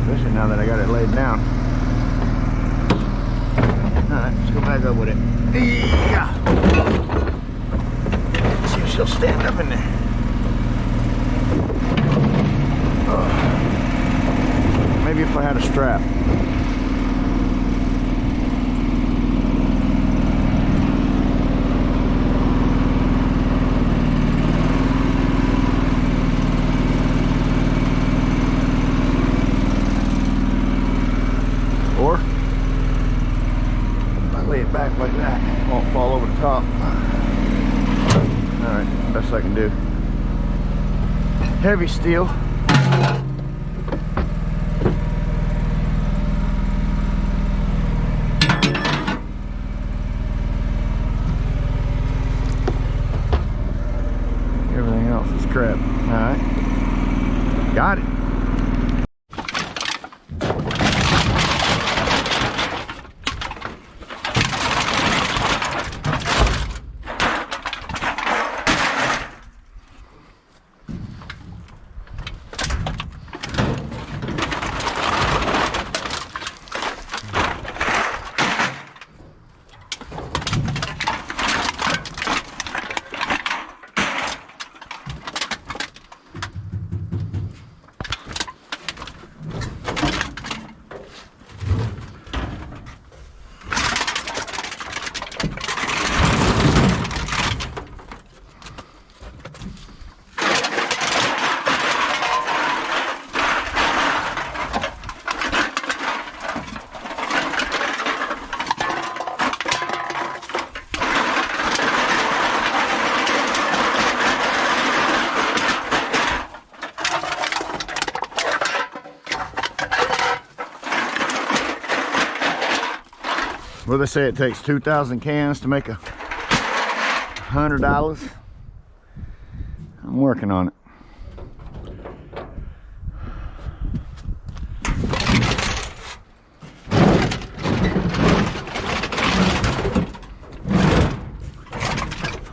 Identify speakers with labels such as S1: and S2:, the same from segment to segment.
S1: Especially now that I got it laid down. Alright, let's go back up with it. Yeah. See if she'll stand up in there. Maybe if I had a strap. Or if I lay it back like that, it won't fall over the top. Alright, best I can do. Heavy steel. Everything else is crap. Alright. Got it. Well, they say it takes 2,000 cans to make $100. I'm working on it.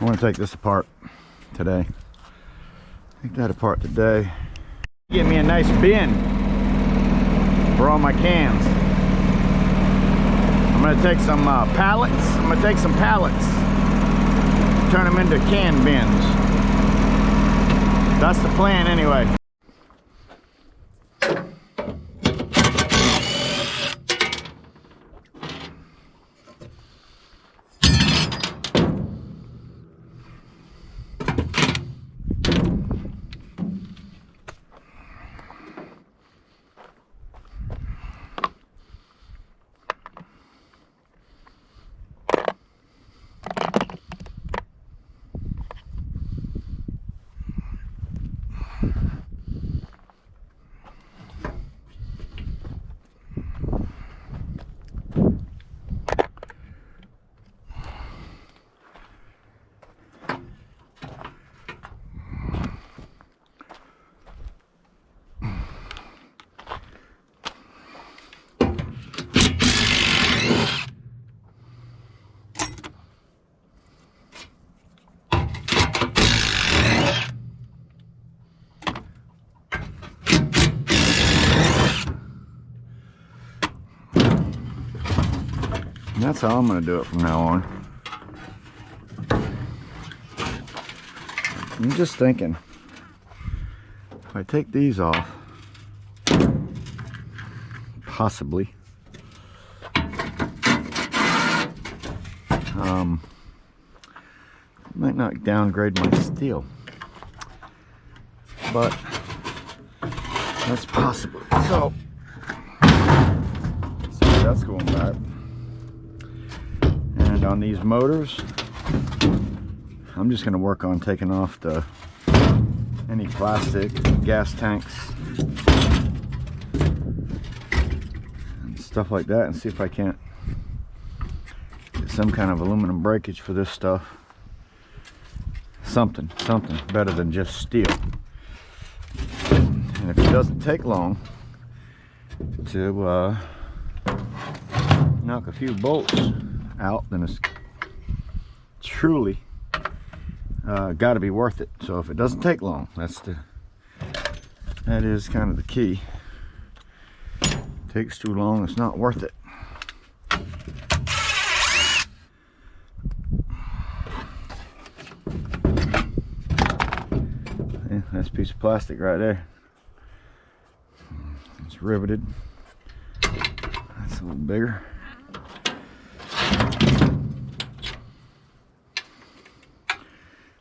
S1: I want to take this apart today. Take that apart today. Get me a nice bin for all my cans. I'm gonna take some pallets. I'm gonna take some pallets, turn them into can bins. That's the plan anyway. And that's how I'm going to do it from now on. I'm just thinking, if I take these off, possibly, might not downgrade my steel, but that's possible. So that's going back. And on these motors, I'm just going to work on taking off any plastic, gas tanks, and stuff like that, and see if I can't get some kind of aluminum breakage for this stuff. Something better than just steel. And if it doesn't take long to knock a few bolts out, then it's truly got to be worth it. So if it doesn't take long, that is kind of the key. Takes too long, it's not worth it. Yeah, that's a piece of plastic right there. It's riveted. That's a little bigger.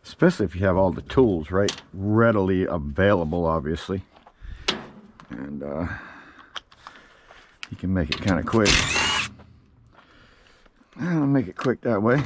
S1: Especially if you have all the tools readily available, obviously. And you can make it kind of quick. I'll make it quick that way.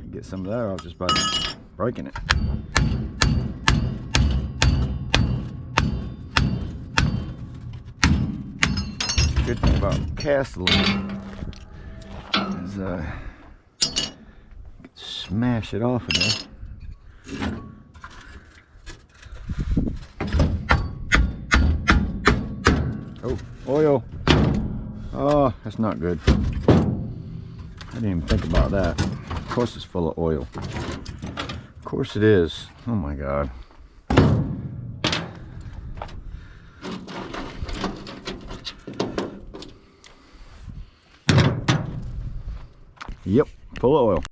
S1: Get some of that off just by breaking it. Good thing about cast aluminum is smash it off of there. Oh, oil. Oh, that's not good. I didn't even think about that. Of course it's full of oil. Of course it is. Oh my God. Yep, full of oil.